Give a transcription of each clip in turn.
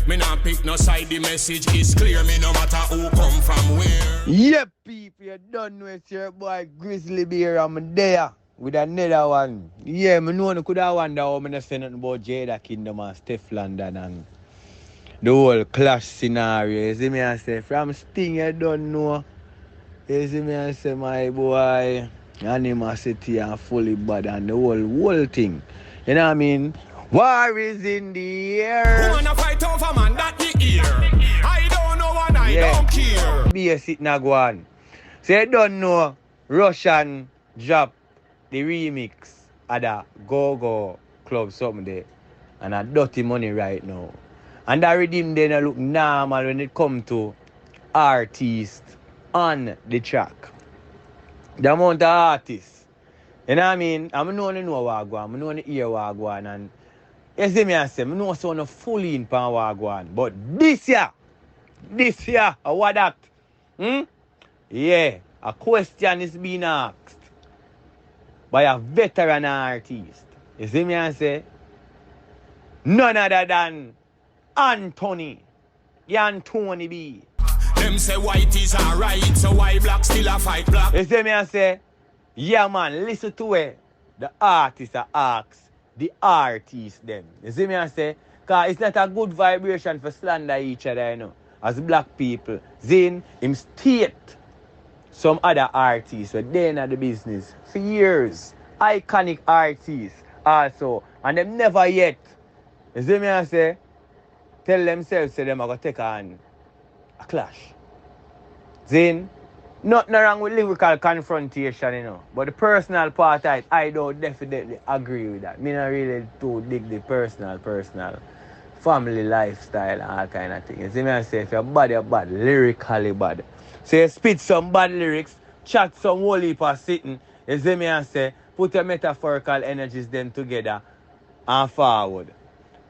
Me not pick no side, the message is clear. Me no matter who come from where. Yep, people, you done know it's your boy Gryzzly Bear. I'm there with another one. Yeah, me know you could have wonder how me say nothing about Jada Kingdom and Stefflon and the whole clash scenario. You see me I say, from Sting you don't know. You see me I say, my boy, animosity and fully bad and the whole thing. You know what I mean? War is in the air. Who wanna fight over man that the ear? I don't know and I don't care. Be a sit na go on. So you don't know Russian drop the remix at the Go-Go Club something there. And a dirty money right now. And that rhythm then look normal when it come to artists on the track. The amount of artists. You know what I mean? I know what I go on. I know the ear what I go on. And you see me I say, I know someone fully in pan what I go on. But this year, what that? Yeah, a question is being asked by a veteran artist. You see me I say? None other than Anthony B. Them say white is alright, so why black still a fight black? You see me I say? Yeah man, listen to it. The artist asks the artist them. You see me I say? Because it's not a good vibration for slander each other, you know. As black people. Then him state some other artists were there in the business for years. Iconic artists also. And them never yet. You see me I say? Tell themselves say them are going to take on a clash. Then, nothing wrong with lyrical confrontation, you know. But the personal part of it, I don't definitely agree with that. Me not really too dig the personal, family lifestyle and all kind of things. You see me I say, if you're bad, lyrically bad. So you spit some bad lyrics, chat some whole heap of sitting. You see me I say, put your metaphorical energies them together and forward.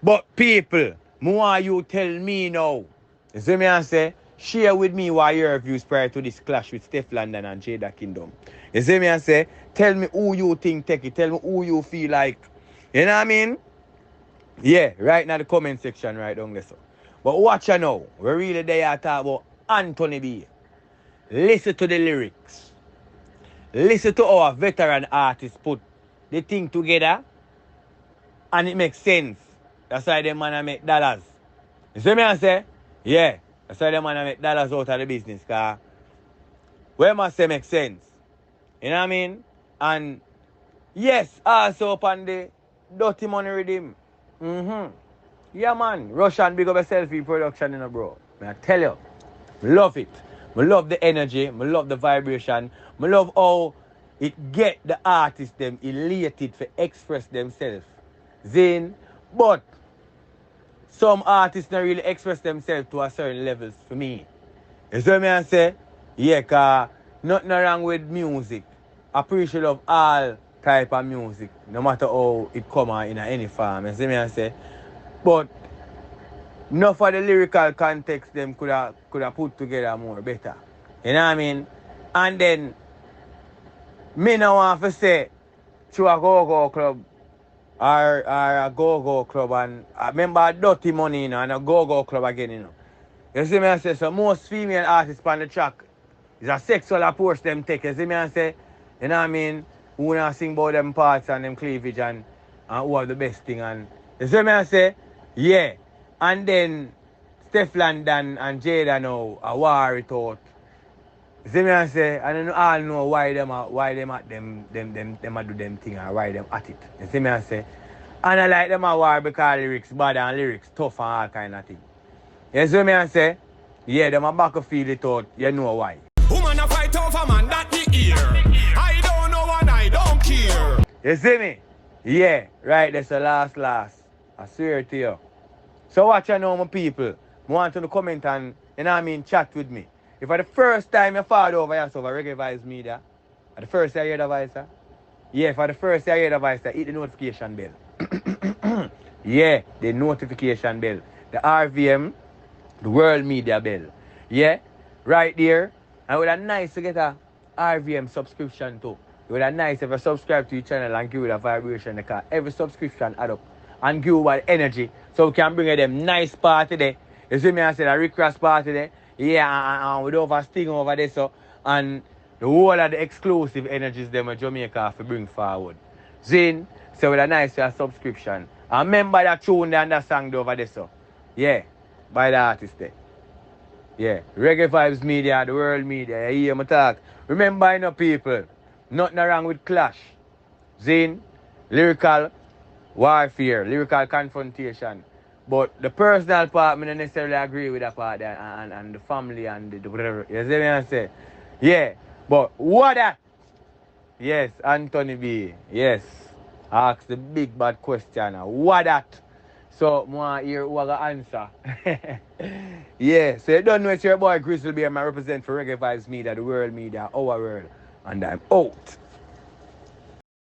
But people, more you tell me now. You see me I say, share with me what your views prior to this clash with Stefflon and Jada Kingdom. You see me I say, tell me who you think take it, tell me who you feel like. You know what I mean? Yeah, right now the comment section right down there. So. But watch you now. We're really there to talk about Anthony B. Listen to the lyrics. Listen to our veteran artists put the thing together and it makes sense. That's why them man make dollars. You see me I say? Yeah. That's why them man make dollars out of the business. Cause where must say make sense. You know what I mean? And yes, also upon the dirty money rhythm. Yeah man. Russian big up a selfie production, you know, bro. I tell you. Love it. I love the energy. I love the vibration. I love how it get the artists them elated to express themselves. Then, but some artists don't really express themselves to a certain levels for me. You see what I say? Yeah, cause nothing wrong with music. Appreciate of all type of music, no matter how it come out in any form. You see what I say? But enough of the lyrical context them could have put together more better. You know what I mean? And then me no want to say to a go-go club or a go-go club and I remember dirty money, you know, and a go-go club again, you know. You see me I say, so most female artists on the track is a sexual approach them take. You see me I say, you know what I mean? Who wanna sing about them parts and them cleavage and who have the best thing and you see me I say, yeah. And then Stefflon and Jada now a war it out. You see me I say, I don't all know why them at them do them thing and why them at it. You see me I say? And I like them a war because lyrics bad and lyrics tough and all kind of thing. You see me I say? Yeah, them a back feel it out, you know why. Woman a fight over man that the ear. I don't know and I don't care. You see me? Yeah, right, that's the last. I swear to you. So watch you know my people. I want to comment and, you know what I mean, chat with me. If for the first time you fall over yourself over Reggae Vibes Media, at the first time you hear the voice, yeah, for the first time you hear the voice, hit the notification bell. Yeah, the notification bell. The RVM, the World Media bell. Yeah, right there. And it would be nice to get a RVM subscription too. It would be nice if you subscribe to your channel and give it a vibration because every subscription add up. and give over the energy so we can bring them nice party there. You see me, I said a Rick Ross party there. Yeah, and with over sting over there, so and the whole of the exclusive energies them in Jamaica have to bring forward. Zin, so with a nice subscription. And remember that tune there and that song over there, so. Yeah, by the artist there. Yeah, Reggae Vibes Media, the world media, you hear me talk. Remember, you know, people, nothing wrong with clash. Zin, lyrical warfare, lyrical confrontation. But the personal part, I don't necessarily agree with that part and the family and the whatever. You see what I say? Yeah, but what that? Yes, Anthony B. Yes. Ask the big bad question. What that? So, I want to hear who I got answer. Yeah, so you don't know it's your boy Gryzzly, and I represent for Reggae Vibes Media, the world media, our world. And I'm out.